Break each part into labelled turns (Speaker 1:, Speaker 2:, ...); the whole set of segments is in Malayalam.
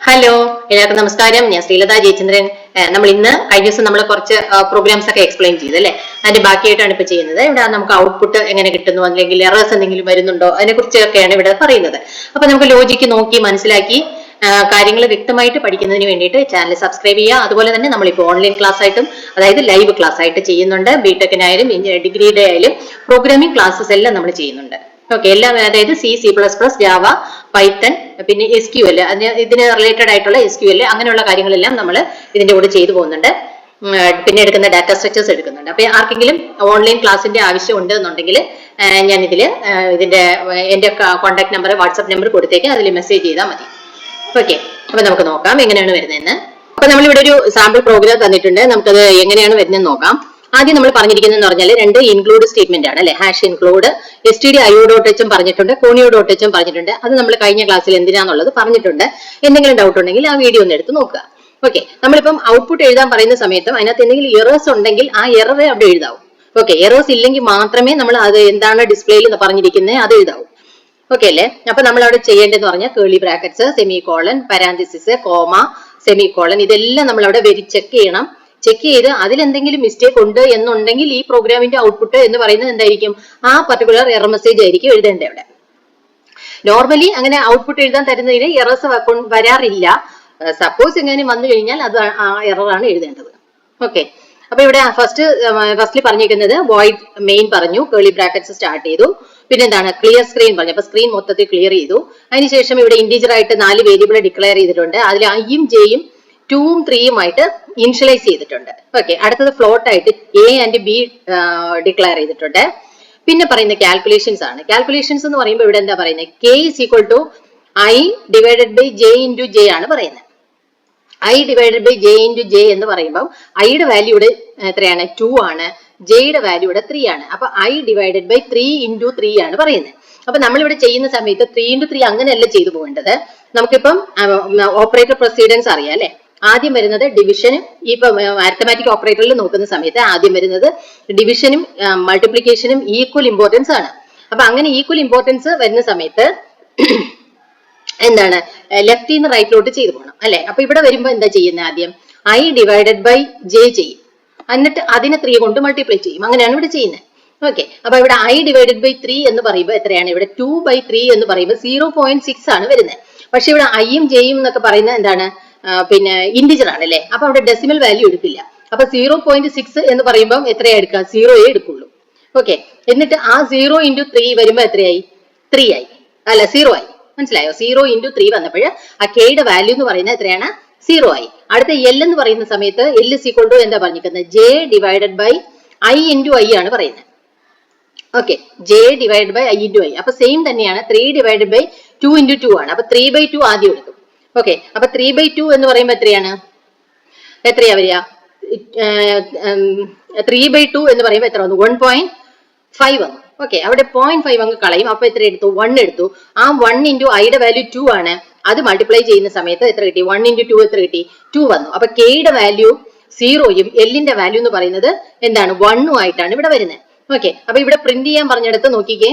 Speaker 1: ഹലോ, എല്ലാവർക്കും നമസ്കാരം. ഞാൻ ശ്രീലത ജയചന്ദ്രൻ. നമ്മൾ ഇന്ന് കഴിഞ്ഞ ദിവസം നമ്മൾ കുറച്ച് പ്രോഗ്രാംസ് ഒക്കെ എക്സ്പ്ലെയിൻ ചെയ്തു അല്ലെ. അതിന്റെ ബാക്കിയായിട്ടാണ് ഇപ്പൊ ചെയ്യുന്നത്. ഇവിടെ നമുക്ക് ഔട്ട്പുട്ട് എങ്ങനെ കിട്ടുന്നു, അല്ലെങ്കിൽ എറേഴ്സ് എന്തെങ്കിലും വരുന്നുണ്ടോ, അതിനെ കുറിച്ചൊക്കെയാണ് ഇവിടെ പറയുന്നത്. അപ്പൊ നമുക്ക് ലോജിക്ക് നോക്കി മനസ്സിലാക്കി കാര്യങ്ങൾ വ്യക്തമായിട്ട് പഠിക്കുന്നതിന് വേണ്ടിയിട്ട് ചാനൽ സബ്സ്ക്രൈബ് ചെയ്യുക. അതുപോലെ തന്നെ നമ്മളിപ്പോൾ ഓൺലൈൻ ക്ലാസ് ആയിട്ടും, അതായത് ലൈവ് ക്ലാസ് ആയിട്ട് ചെയ്യുന്നുണ്ട്. ബിടെക്കിനായാലും ഡിഗ്രിയുടെ ആയാലും പ്രോഗ്രാമിംഗ് ക്ലാസ്സസ് എല്ലാം നമ്മൾ ചെയ്യുന്നുണ്ട്. ഓക്കെ, എല്ലാം അതായത് C++, ജാവ, പൈത്തൺ, പിന്നെ SQL, ഇതിന് റിലേറ്റഡ് ആയിട്ടുള്ള SQL അങ്ങനെയുള്ള കാര്യങ്ങളെല്ലാം നമ്മൾ ഇതിന്റെ കൂടെ ചെയ്തു പോകുന്നുണ്ട്. പിന്നെ എടുക്കുന്ന ഡാറ്റ സ്ട്രക്ചേഴ്സ് എടുക്കുന്നുണ്ട്. അപ്പൊ ആർക്കെങ്കിലും ഓൺലൈൻ ക്ലാസിന്റെ ആവശ്യം ഉണ്ട് എന്നുണ്ടെങ്കിൽ ഞാൻ ഇതിന്റെ എന്റെ കോൺടാക്ട് നമ്പർ, വാട്സ്ആപ്പ് നമ്പർ കൊടുത്തേക്ക്, അതിൽ മെസ്സേജ് ചെയ്താൽ മതി. ഓക്കെ, അപ്പൊ നമുക്ക് നോക്കാം എങ്ങനെയാണ് വരുന്നതെന്ന്. അപ്പൊ നമ്മളിവിടെ ഒരു സാമ്പിൾ പ്രോഗ്രാം തന്നിട്ടുണ്ട്. നമുക്കത് എങ്ങനെയാണ് വരുന്നതെന്ന് നോക്കാം. ആദ്യം നമ്മൾ പറഞ്ഞിരിക്കുന്നതെന്ന് പറഞ്ഞാൽ രണ്ട് ഇൻക്ലൂഡ് സ്റ്റേറ്റ്മെന്റ് ആണ് അല്ലെ. ഹാഷ് ഇൻക്ലൂഡ് stdio.h പറഞ്ഞിട്ടുണ്ട്, conio.h പറഞ്ഞിട്ടുണ്ട്. അത് നമ്മൾ കഴിഞ്ഞ ക്ലാസ്സിൽ എന്തിനാന്നുള്ളത് പറഞ്ഞിട്ടുണ്ട്. എന്തെങ്കിലും ഡൗട്ട് ഉണ്ടെങ്കിൽ ആ വീഡിയോ ഒന്ന് എടുത്ത് നോക്കുക. ഓക്കെ, നമ്മളിപ്പം ഔട്ട്പുട്ട് എഴുതാൻ പറയുന്ന സമയത്തും അതിനകത്ത് എന്തെങ്കിലും എറേഴ്സ് ഉണ്ടെങ്കിൽ ആ എറർ അവിടെ എഴുതാവും. ഓക്കെ, എറേഴ്സ് ഇല്ലെങ്കിൽ മാത്രമേ നമ്മൾ അത് എന്താണ് ഡിസ്പ്ലേയിൽ പറഞ്ഞിരിക്കുന്നത് അത് എഴുതാവൂ. ഓക്കെ അല്ലേ. അപ്പൊ നമ്മൾ അവിടെ ചെയ്യേണ്ടതെന്ന് പറഞ്ഞാൽ കേളി ബ്രാക്കറ്റ്സ്, സെമികോളൻ, പാരാന്തിസിസ്, കോമ, സെമികോളൻ, ഇതെല്ലാം നമ്മൾ അവിടെ ചെക്ക് ചെയ്യണം. ചെക്ക് ചെയ്ത് അതിലെന്തെങ്കിലും മിസ്റ്റേക്ക് ഉണ്ട് എന്നുണ്ടെങ്കിൽ ഈ പ്രോഗ്രാമിന്റെ ഔട്ട്പുട്ട് എന്ന് പറയുന്നത് എന്തായിരിക്കും, ആ പർട്ടിക്കുലർ എറർ മെസ്സേജ് ആയിരിക്കും എഴുതേണ്ടത് അവിടെ. നോർമലി അങ്ങനെ ഔട്ട്പുട്ട് എഴുതാൻ തരുന്നതിന് എറേഴ്സ് വരാറില്ല. സപ്പോസ് എങ്ങനെ വന്നു കഴിഞ്ഞാൽ അത് ആ എററാണ് എഴുതേണ്ടത്. ഓക്കെ, അപ്പൊ ഇവിടെ ഫസ്റ്റിൽ പറഞ്ഞിരിക്കുന്നത് വോയിഡ് മെയിൻ പറഞ്ഞു, കേളി ബ്രാക്കറ്റ്സ് സ്റ്റാർട്ട് ചെയ്തു. പിന്നെ എന്താണ്, ക്ലിയർ സ്ക്രീൻ പറഞ്ഞു. അപ്പൊ സ്ക്രീൻ മൊത്തത്തിൽ ക്ലിയർ ചെയ്തു. അതിനുശേഷം ഇവിടെ ഇന്റീജർ ആയിട്ട് 4 വേരിയബിൾ ഡിക്ലെയർ ചെയ്തിട്ടുണ്ട്. അതിൽ ഐയും ജെയും 2ഉം 3ഉം ആയിട്ട് ഇനിഷ്യലൈസ് ചെയ്തിട്ടുണ്ട്. ഓക്കെ, അടുത്തത് ഫ്ലോട്ട് ആയിട്ട് A ആൻഡ് B ഡിക്ലെയർ ചെയ്തിട്ടുണ്ട്. പിന്നെ പറയുന്ന കാൽക്കുലേഷൻസ് ആണ്. കാൽക്കുലേഷൻസ് എന്ന് പറയുമ്പോൾ ഇവിടെ എന്താ പറയുന്നത്, K = I divided by J × J ആണ് പറയുന്നത്. I divided by J × J എന്ന് പറയുമ്പോൾ ഐയുടെ വാല്യൂ ഇവിടെ എത്രയാണ്, 2 ആണ്. ജെയുടെ വാല്യൂ ഇവിടെ 3 ആണ്. അപ്പൊ I ഡിവൈഡഡ് ബൈ 3 × 3 ആണ് പറയുന്നത്. അപ്പൊ നമ്മളിവിടെ ചെയ്യുന്ന സമയത്ത് 3 × 3 അങ്ങനെയല്ല ചെയ്തു പോകേണ്ടത്. നമുക്കിപ്പം ഓപ്പറേറ്റർ പ്രൊസീഡൻസ് അറിയാം അല്ലെ. ആദ്യം വരുന്നത് ഡിവിഷനും, ഇപ്പൊ അരിത്തമാറ്റിക് ഓപ്പറേറ്ററിൽ നോക്കുന്ന സമയത്ത് ആദ്യം വരുന്നത് ഡിവിഷനും മൾട്ടിപ്ലിക്കേഷനും ഈക്വൽ ഇമ്പോർട്ടൻസ് ആണ്. അപ്പൊ അങ്ങനെ ഈക്വൽ ഇമ്പോർട്ടൻസ് വരുന്ന സമയത്ത് എന്താണ്, ലെഫ്റ്റിൽ നിന്ന് റൈറ്റിലോട്ട് ചെയ്തു പോകണം അല്ലെ. അപ്പൊ ഇവിടെ വരുമ്പോ എന്താ ചെയ്യുന്നത്, ആദ്യം I ഡിവൈഡഡ് ബൈ J ചെയ്യും, എന്നിട്ട് അതിനെ 3 കൊണ്ട് മൾട്ടിപ്ലൈ ചെയ്യും. അങ്ങനെയാണ് ഇവിടെ ചെയ്യുന്നത്. ഓക്കെ, അപ്പൊ ഇവിടെ I ഡിവൈഡഡ് ബൈ 3 എന്ന് പറയുമ്പോൾ എത്രയാണ്, ഇവിടെ 2/3 എന്ന് പറയുമ്പോൾ 0.6 ആണ് വരുന്നത്. പക്ഷെ ഇവിടെ ഐയും ജെയും എന്നൊക്കെ പറയുന്നത് എന്താണ്, പിന്നെ ഇന്റിജർ ആണ് അല്ലെ. അപ്പൊ അവിടെ ഡെസിമൽ വാല്യൂ എടുക്കില്ല. അപ്പൊ 0.6 എന്ന് പറയുമ്പോൾ എത്രയാ എടുക്കുക, 0 എടുക്കുള്ളൂ. ഓക്കെ, എന്നിട്ട് ആ 0 × 3 വരുമ്പോ എത്രയായി, 3 ആയി അല്ല 0 ആയി. മനസ്സിലായോ? 0 × 3 വന്നപ്പോൾ ആ കെയുടെ വാല്യൂ എന്ന് പറയുന്നത് എത്രയാണ്, 0 ആയി. അടുത്ത L എന്ന് പറയുന്ന സമയത്ത് L = എന്താ പറഞ്ഞിരിക്കുന്നത്, J divided by I × I ആണ് പറയുന്നത്. Okay, J divide by I × I. അപ്പൊ സെയിം തന്നെയാണ്, 3 ഡിവൈഡഡ് ബൈ 2 × 2 ആണ്. അപ്പൊ 3/2 ആദ്യം എടുക്കും. ഓക്കെ, അപ്പൊ 3/2 എന്ന് പറയുമ്പോൾ എത്രയാ വരിക, 3/2 എന്ന് പറയുമ്പോൾ എത്ര വന്നു, 1.5 വന്നു. ഓക്കെ, അവിടെ 0.5 അങ്ങ് കളയും. അപ്പൊ എത്ര എടുത്തു, 1 എടുത്തു. ആ 1 × ഐയുടെ വാല്യൂ 2 ആണ്. അത് മൾട്ടിപ്ലൈ ചെയ്യുന്ന സമയത്ത് എത്ര കിട്ടി, 1 × 2 എത്ര കിട്ടി, 2 വന്നു. അപ്പൊ കെയുടെ വാല്യൂ 0യും എല്ലിന്റെ വാല്യൂ എന്ന് പറയുന്നത് എന്താണ്, 1ഉം ആയിട്ടാണ് ഇവിടെ വരുന്നത്. ഓക്കെ, അപ്പൊ ഇവിടെ പ്രിന്റ് ചെയ്യാൻ പറഞ്ഞെടുത്ത് നോക്കിക്കേ,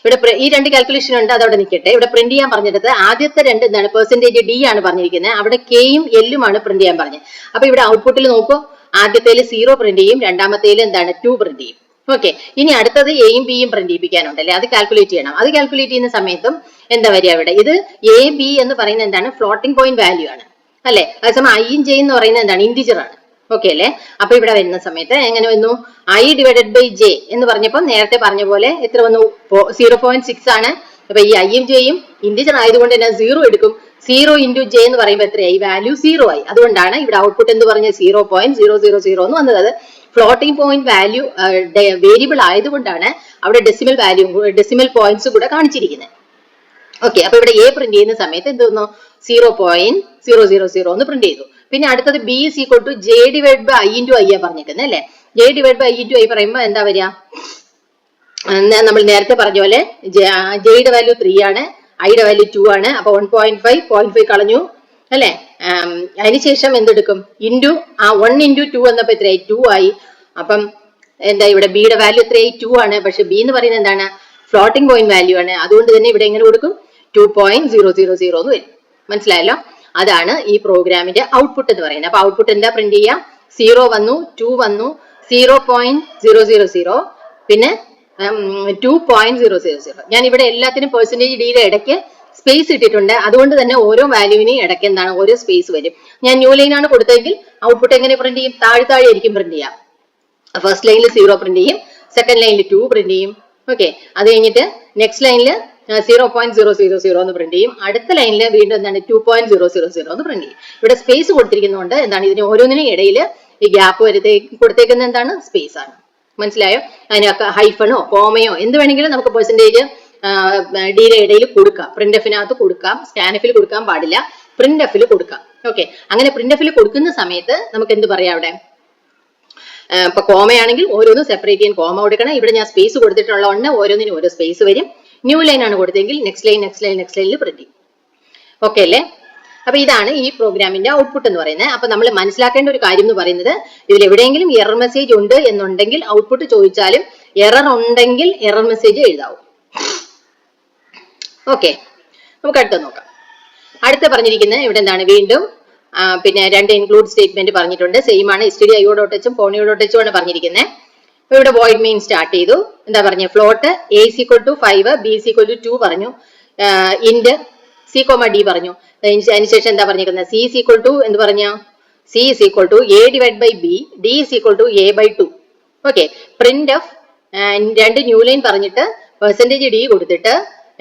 Speaker 1: ഇവിടെ ഈ 2 കാൽക്കുലേഷൻ ഉണ്ട്, അതവിടെ നിൽക്കട്ടെ. ഇവിടെ പ്രിന്റ് ചെയ്യാൻ പറഞ്ഞെടുത്ത് ആദ്യത്തെ 2 എന്താണ്, % D ആണ് പറഞ്ഞിരിക്കുന്നത്. അവിടെ കെയും എല്ലും ആണ് പ്രിന്റ് ചെയ്യാൻ പറഞ്ഞത്. അപ്പൊ ഇവിടെ ഔട്ട്പുട്ടിൽ നോക്കൂ, ആദ്യത്തേല് 0 പ്രിന്റ് ചെയ്യും, രണ്ടാമത്തേല് എന്താണ്, 2 പ്രിന്റ് ചെയ്യും. ഓക്കെ, ഇനി അടുത്തത് എയും ബിയും പ്രിന്റ് ചെയ്യിപ്പിക്കാനുണ്ടല്ലേ, അത് കാൽക്കുലേറ്റ് ചെയ്യണം. അത് കാൽക്കുലേറ്റ് ചെയ്യുന്ന സമയത്തും എന്താ വരിക, ഇവിടെ ഇത് AB എന്ന് പറയുന്നത് എന്താണ്, ഫ്ലോട്ടിംഗ് പോയിന്റ് വാല്യൂ ആണ് അല്ലെ. അതേസമയം ഐയും ജെ എന്ന് പറയുന്നത് എന്താണ്, ഇന്റിജർ ആണ്. ഓക്കെ അല്ലെ. അപ്പൊ ഇവിടെ വരുന്ന സമയത്ത് എങ്ങനെ വന്നു, I ഡിവൈഡഡ് ബൈ J എന്ന് പറഞ്ഞപ്പോൾ നേരത്തെ പറഞ്ഞ പോലെ എത്ര വന്നു, 0.6 ആണ്. അപ്പൊ ഈ ഐയും ജെയും ഇന്റിജർ ആയതുകൊണ്ട് തന്നെ 0 എടുക്കും. 0 × J എന്ന് പറയുമ്പോൾ എത്രയായി, വാല്യൂ 0 ആയി. അതുകൊണ്ടാണ് ഇവിടെ ഔട്ട്പുട്ട് എന്ന് പറഞ്ഞ 0.000 എന്ന് വന്നത്. അത് ഫ്ലോട്ടിംഗ് പോയിന്റ് വാല്യൂ വേരിയബിൾ ആയതുകൊണ്ടാണ് അവിടെ ഡെസിമൽ പോയിന്റ്സ് കൂടെ കാണിച്ചിരിക്കുന്നത്. ഓക്കെ, അപ്പൊ ഇവിടെ A പ്രിന്റ് ചെയ്യുന്ന സമയത്ത് എന്ത് വന്നു, 0.000 എന്ന് പ്രിന്റ് ചെയ്തു. പിന്നെ അടുത്തത് B = J divide by I × I പറഞ്ഞിരിക്കുന്നത് അല്ലെ. J divide by I × I പറയുമ്പോൾ എന്താ വരിക, നമ്മൾ നേരത്തെ പറഞ്ഞ പോലെ ജെയുടെ വാല്യൂ 3 ആണ്, ഐയുടെ വാല്യൂ 2 ആണ്. അപ്പൊ 1.5 കളഞ്ഞു അല്ലെ. അതിനുശേഷം എന്തെടുക്കും, ഇൻറ്റു ആ 1 × 2 വന്നപ്പോ എത്രയായി, 2 ആയി. അപ്പം എന്താ, ഇവിടെ ബിയുടെ വാല്യൂ എത്രയായി, 2 ആണ്. പക്ഷെ ബി എന്ന് പറയുന്നത് എന്താണ്, ഫ്ലോട്ടിംഗ് പോയിന്റ് വാല്യൂ ആണ്. അതുകൊണ്ട് തന്നെ ഇവിടെ എങ്ങനെ കൊടുക്കും, 2.000 എന്ന് വരും. മനസ്സിലായല്ലോ? അതാണ് ഈ പ്രോഗ്രാമിന്റെ ഔട്ട്പുട്ട് എന്ന് പറയുന്നത്. അപ്പൊ ഔട്ട്പുട്ട് എന്താ പ്രിന്റ് ചെയ്യാം? 0 വന്നു, 2 വന്നു, 0.000, പിന്നെ 2.000. ഞാൻ ഇവിടെ എല്ലാത്തിനും പെർസെന്റേജ് ഡിയുടെ ഇടയ്ക്ക് സ്പേസ് ഇട്ടിട്ടുണ്ട്. അതുകൊണ്ട് തന്നെ ഓരോ വാല്യൂവിനെയും ഇടയ്ക്ക് എന്താണ് ഓരോ സ്പേസ് വരും. ഞാൻ ന്യൂ ലൈൻ ആണ് കൊടുത്തതെങ്കിൽ ഔട്ട്പുട്ട് എങ്ങനെ പ്രിന്റ് ചെയ്യും? താഴെ ആയിരിക്കും പ്രിന്റ് ചെയ്യാം. ഫസ്റ്റ് ലൈനിൽ 0 പ്രിന്റ് ചെയ്യും, സെക്കൻഡ് ലൈനിൽ 2 പ്രിന്റ് ചെയ്യും. ഓക്കെ, അത് കഴിഞ്ഞിട്ട് നെക്സ്റ്റ് ലൈനിൽ 0.000 എന്ന് പ്രിന്റ് ചെയ്യും. അടുത്ത ലൈനിൽ വീണ്ടും എന്താണ് 2.000 എന്ന് പ്രിന്റ് ചെയ്യും. ഇവിടെ സ്പേസ് കൊടുത്തിരിക്കുന്നതുകൊണ്ട് എന്താണ് ഇതിന് ഓരോന്നിനും ഇടയിൽ ഈ ഗ്യാപ്പ് കൊടുത്തേക്കുന്നത് എന്താണ്? സ്പേസ് ആണ്. മനസ്സിലായോ? അതിനൊക്കെ ഹൈഫണോ കോമയോ എന്ത് വേണമെങ്കിലും നമുക്ക് പെർസെന്റേജ് ഡിയുടെ ഇടയിൽ കൊടുക്കാം. പ്രിന്റ് എഫിനകത്ത് കൊടുക്കാം, സ്കാൻഎഫിൽ കൊടുക്കാൻ പാടില്ല, പ്രിന്റ് എഫിൽ കൊടുക്കാം. ഓക്കെ, അങ്ങനെ പ്രിന്റ് എഫിൽ കൊടുക്കുന്ന സമയത്ത് നമുക്ക് എന്ത് പറയാം? അവിടെ ഇപ്പൊ കോമയാണെങ്കിൽ ഓരോന്നും സെപ്പറേറ്റ് ചെയ്യാൻ കോമ കൊടുക്കണം. ഇവിടെ ഞാൻ സ്പേസ് കൊടുത്തിട്ടുള്ളതുകൊണ്ട് ഓരോന്നിനും ഓരോ സ്പേസ് വരും. ന്യൂ ലൈൻ ആണ് കൊടുത്തെങ്കിൽ നെക്സ്റ്റ് ലൈനിൽ പ്രിന്റ് ചെയ്യും. ഓക്കെ അല്ലേ? അപ്പൊ ഇതാണ് ഈ പ്രോഗ്രാമിന്റെ ഔട്ട്പുട്ട് എന്ന് പറയുന്നത്. അപ്പൊ നമ്മൾ മനസ്സിലാക്കേണ്ട ഒരു കാര്യം എന്ന് പറയുന്നത്, ഇതിൽ എവിടെയെങ്കിലും എറർ മെസ്സേജ് ഉണ്ട് എന്നുണ്ടെങ്കിൽ ഔട്ട്പുട്ട് ചോദിച്ചാലും എറർ ഉണ്ടെങ്കിൽ എറർ മെസ്സേജ് എഴുതാവും. ഓക്കെ, നമുക്ക് അടുത്ത നോക്കാം. അടുത്ത പറഞ്ഞിരിക്കുന്നത് ഇവിടെ എന്താണ്? വീണ്ടും പിന്നെ രണ്ട് ഇൻക്ലൂഡ് സ്റ്റേറ്റ്മെന്റ് പറഞ്ഞിട്ടുണ്ട്. സെയിം ആണ്, stdio.h ponio.h ആണ് പറഞ്ഞിരിക്കുന്നത്. അപ്പൊ ഇവിടെ void main സ്റ്റാർട്ട് ചെയ്തു. എന്താ പറഞ്ഞ? Float a is equal to 5, b is equal to 2 പറഞ്ഞു, ഇന്റ് c, d പറഞ്ഞു. അതിനുശേഷം എന്താ പറഞ്ഞിരിക്കുന്നത്? c is equal to എന്ത് പറഞ്ഞ? c is equal to a divided by b, d is equal to a by 2. Okay, print of രണ്ട് ന്യൂ ലൈൻ പറഞ്ഞിട്ട് പെർസെന്റേജ് d കൊടുത്തിട്ട്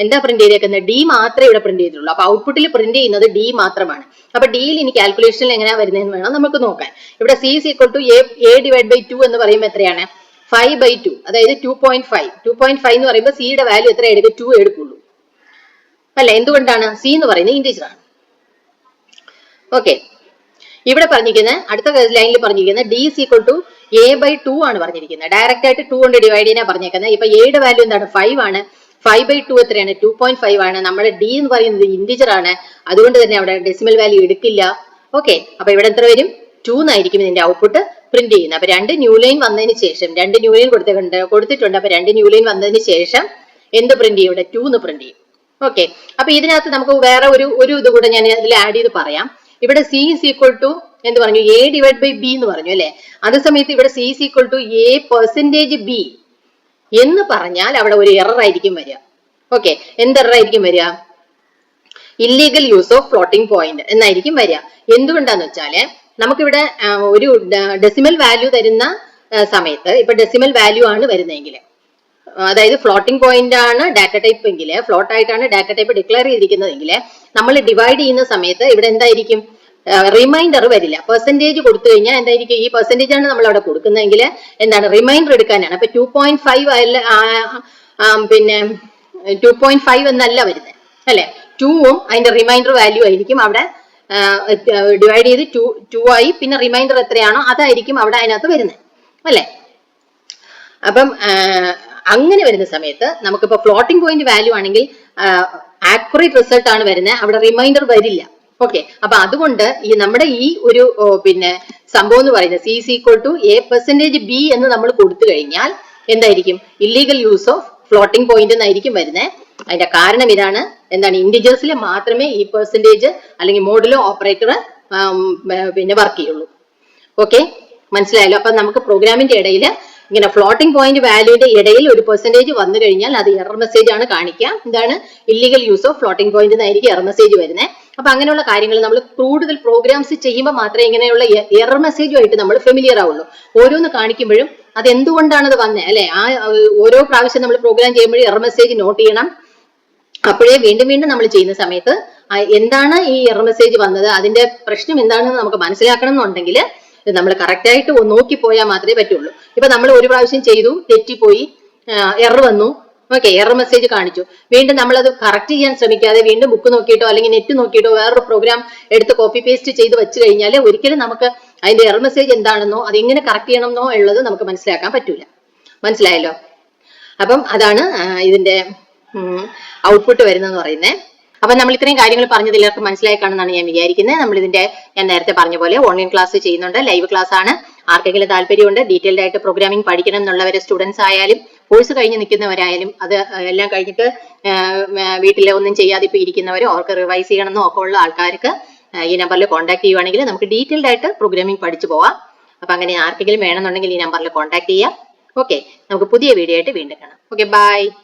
Speaker 1: എന്താ പ്രിന്റ് ചെയ്തേക്കുന്നത്? ഡി മാത്രമേ ഇവിടെ പ്രിന്റ് ചെയ്തിട്ടുള്ളൂ. അപ്പൊ ഔട്ട്പുട്ടിൽ പ്രിന്റ് ചെയ്യുന്നത് ഡി മാത്രമാണ്. അപ്പൊ ഡിയിൽ ഇനി കാൽക്കുലേഷനിൽ എങ്ങനെയാ വരുന്നതെന്ന് വേണം നമുക്ക് നോക്കാൻ. ഇവിടെ c is equal to a divided by 2 എന്ന് പറയുമ്പോൾ എത്രയാണ്? 5/2, അതായത് 2.5. 2.5 എന്ന് പറയുമ്പോൾ സിയുടെ വാല്യൂ എത്ര എടുക്കും? 2 എടുക്കുള്ളൂ അല്ലെ? എന്തുകൊണ്ടാണ്? സി എന്ന് പറയുന്നത് ഇന്റിജർ ആണ്. ഓക്കെ, ഇവിടെ പറഞ്ഞിരിക്കുന്നത് അടുത്ത ലൈനിൽ പറഞ്ഞിരിക്കുന്നത് d is equal to a by 2 ആണ് പറഞ്ഞിരിക്കുന്നത്. ഡയറക്റ്റ് ആയിട്ട് 2 കൊണ്ട് ഡിവൈഡ് ചെയ്യാനാണ് പറഞ്ഞേക്കുന്നത്. ഇപ്പൊ എയുടെ വാല്യൂ എന്താണ്? 5 ആണ്. 5/2 എത്രയാണ്? 2.5 ആണ്. നമ്മുടെ d എന്ന് പറയുന്നത് ഇന്റിജർ ആണ്, അതുകൊണ്ട് തന്നെ അവിടെ ഡെസിമൽ വാല്യൂ എടുക്കില്ല. ഓക്കെ, അപ്പൊ ഇവിടെ എത്ര വരും? 2 എന്നായിരിക്കും ഇതിന്റെ ഔട്ട്പുട്ട് പ്രിന്റ് ചെയ്യുന്നത്. അപ്പൊ രണ്ട് ന്യൂ ലൈൻ വന്നതിന് ശേഷം, രണ്ട് ന്യൂ ലൈൻ കൊടുത്തിട്ടുണ്ട്. അപ്പൊ രണ്ട് ന്യൂ ലൈൻ വന്നതിന് ശേഷം എന്ത് പ്രിന്റ് ചെയ്യും? ഇവിടെ 2 എന്ന് പ്രിന്റ് ചെയ്യും. ഓക്കെ, അപ്പൊ ഇതിനകത്ത് നമുക്ക് വേറെ ഒരു ഇത് കൂടെ ഞാൻ ഇതിൽ ആഡ് ചെയ്ത് പറയാം. ഇവിടെ c is equal to എന്ത് പറഞ്ഞു? a divided by b എന്ന് പറഞ്ഞു അല്ലെ? അതേ സമയത്ത് ഇവിടെ c is equal to a percentage b എന്ന് പറഞ്ഞാൽ അവിടെ ഒരു എറർ ആയിരിക്കും വരിക. ഓക്കെ, എന്ത് എറർ ആയിരിക്കും വരിക? Illegal use of floating point എന്നായിരിക്കും വരിക. എന്തുകൊണ്ടാന്ന് വെച്ചാല് നമുക്കിവിടെ ഒരു ഡെസിമൽ വാല്യൂ തരുന്ന സമയത്ത്, ഇപ്പൊ ഡെസിമൽ വാല്യൂ ആണ് വരുന്നതെങ്കിൽ, അതായത് ഫ്ലോട്ടിംഗ് പോയിന്റ് ആണ് ഡാറ്റ ടൈപ്പ് എങ്കിൽ, ഫ്ലോട്ട് ആയിട്ടാണ് ഡാറ്റ ടൈപ്പ് ഡിക്ലെയർ ചെയ്തിരിക്കുന്നതെങ്കിൽ, നമ്മൾ ഡിവൈഡ് ചെയ്യുന്ന സമയത്ത് ഇവിടെ എന്തായിരിക്കും? റിമൈൻഡർ വരില്ല. പെർസെന്റേജ് കൊടുത്തു കഴിഞ്ഞാൽ എന്തായിരിക്കും? ഈ പെർസെന്റേജ് ആണ് നമ്മൾ അവിടെ കൊടുക്കുന്നതെങ്കിൽ എന്താണ്? റിമൈൻഡർ എടുക്കാനാണ്. അപ്പൊ 2.5 അല്ല, പിന്നെ 2.5 എന്നല്ല വരുന്നത് അല്ലെ? 2ഉം അതിന്റെ റിമൈൻഡർ വാല്യൂ ആയിരിക്കും അവിടെ ഡിവൈഡ് ചെയ്ത് 2 ആയി, പിന്നെ റിമൈൻഡർ എത്രയാണോ അതായിരിക്കും അവിടെ അതിനകത്ത് വരുന്നത് അല്ലെ? അപ്പം അങ്ങനെ വരുന്ന സമയത്ത് നമുക്കിപ്പോ ഫ്ലോട്ടിംഗ് പോയിന്റ് വാല്യൂ ആണെങ്കിൽ ആക്യുറേറ്റ് റിസൾട്ട് ആണ് വരുന്നത്, അവിടെ റിമൈൻഡർ വരില്ല. ഓക്കെ, അപ്പൊ അതുകൊണ്ട് ഈ നമ്മുടെ ഈ ഒരു പിന്നെ സംഭവം എന്ന് പറയുന്നത് c is equal to a percentage b എന്ന് നമ്മൾ കൊടുത്തു കഴിഞ്ഞാൽ എന്തായിരിക്കും? Illegal use of floating point എന്നായിരിക്കും വരുന്നത്. അതിന്റെ കാരണം ഇതാണ്. എന്താണ്? ഇന്റിജേഴ്സിൽ മാത്രമേ ഈ പെർസെന്റേജ് അല്ലെങ്കിൽ മോഡുലോ ഓപ്പറേറ്റർ പിന്നെ വർക്ക് ചെയ്യുള്ളൂ. ഓക്കെ, മനസ്സിലായല്ലോ? അപ്പൊ നമുക്ക് പ്രോഗ്രാമിന്റെ ഇടയിൽ ഇങ്ങനെ ഫ്ലോട്ടിംഗ് പോയിന്റ് വാല്യൂന്റെ ഇടയിൽ ഒരു പെർസെന്റേജ് വന്നു കഴിഞ്ഞാൽ അത് എറർ മെസ്സേജ് ആണ് കാണിക്കുക. എന്താണ്? Illegal use of floating point എന്നായിരിക്കും എറർ മെസ്സേജ് വരുന്നത്. അപ്പൊ അങ്ങനെയുള്ള കാര്യങ്ങൾ നമ്മൾ കൂടുതൽ പ്രോഗ്രാംസ് ചെയ്യുമ്പോൾ മാത്രമേ ഇങ്ങനെയുള്ള എറർ മെസ്സേജുമായിട്ട് നമ്മൾ ഫെമിലിയർ ആവുള്ളൂ. ഓരോന്ന് കാണിക്കുമ്പോഴും അത് എന്തുകൊണ്ടാണ് അത് വന്നത് അല്ലെ? ആ ഓരോ പ്രാവശ്യം നമ്മൾ പ്രോഗ്രാം ചെയ്യുമ്പോഴും എറർ മെസ്സേജ് നോട്ട് ചെയ്യണം. അപ്പോഴേ വീണ്ടും വീണ്ടും നമ്മൾ ചെയ്യുന്ന സമയത്ത് എന്താണ് ഈ എറർ മെസ്സേജ് വന്നത്, അതിന്റെ പ്രശ്നം എന്താണെന്ന് നമുക്ക് മനസ്സിലാക്കണം എന്നുണ്ടെങ്കിൽ നമ്മൾ കറക്റ്റ് ആയിട്ട് നോക്കി പോയാൽ മാത്രമേ പറ്റുള്ളൂ. ഇപ്പൊ നമ്മൾ ഒരു പ്രാവശ്യം ചെയ്തു, തെറ്റിപ്പോയി, എറർ വന്നു, ഓക്കെ, എറർ മെസ്സേജ് കാണിച്ചു. വീണ്ടും നമ്മൾ അത് കറക്റ്റ് ചെയ്യാൻ ശ്രമിക്കാതെ വീണ്ടും ബുക്ക് നോക്കിയിട്ടോ അല്ലെങ്കിൽ നെറ്റ് നോക്കിയിട്ടോ വേറൊരു പ്രോഗ്രാം എടുത്ത് കോപ്പി പേസ്റ്റ് ചെയ്ത് വെച്ച് കഴിഞ്ഞാൽ ഒരിക്കലും നമുക്ക് അതിന്റെ എറർ മെസ്സേജ് എന്താണെന്നോ അതെങ്ങനെ കറക്റ്റ് ചെയ്യണമെന്നോ ഉള്ളത് നമുക്ക് മനസ്സിലാക്കാൻ പറ്റൂല. മനസ്സിലായല്ലോ? അപ്പം അതാണ് ഇതിന്റെ ഔട്ട്പുട്ട് വരുന്നതെന്ന് പറയുന്നത്. അപ്പൊ നമ്മൾ ഇത്രയും കാര്യങ്ങൾ പറഞ്ഞത് എല്ലാവർക്കും മനസ്സിലായി കാണുന്നതാണ് ഞാൻ വിചാരിക്കുന്നത്. നമ്മൾ ഇതിന്റെ ഞാൻ നേരത്തെ പറഞ്ഞ പോലെ ഓൺലൈൻ ക്ലാസ് ചെയ്യുന്നുണ്ട്, ലൈവ് ക്ലാസ് ആണ്. ആർക്കെങ്കിലും താല്പര്യമുണ്ട്, ഡീറ്റെയിൽഡ് ആയിട്ട് പ്രോഗ്രാമിംഗ് പഠിക്കണം എന്നുള്ളവരെ സ്റ്റുഡൻസ് ആയാലും കോഴ്സ് കഴിഞ്ഞ് നിൽക്കുന്നവരായാലും അത് എല്ലാം കഴിഞ്ഞിട്ട് വീട്ടിൽ ഒന്നും ചെയ്യാതെ ഇപ്പൊ ഇരിക്കുന്നവരോ അവർക്ക് റിവൈസ് ചെയ്യണമെന്നോ ഒക്കെ ഉള്ള ആൾക്കാർക്ക് ഈ നമ്പറിൽ കോൺടാക്ട് ചെയ്യുവാണെങ്കിൽ നമുക്ക് ഡീറ്റെയിൽഡ് ആയിട്ട് പ്രോഗ്രാമിംഗ് പഠിച്ചു പോവാം. അപ്പൊ അങ്ങനെ ആർക്കെങ്കിലും വേണമെന്നുണ്ടെങ്കിൽ ഈ നമ്പറിൽ കോൺടാക്ട് ചെയ്യാം. ഓക്കെ, നമുക്ക് പുതിയ വീഡിയോ ആയിട്ട് വീണ്ടും കാണാം. Okay, by.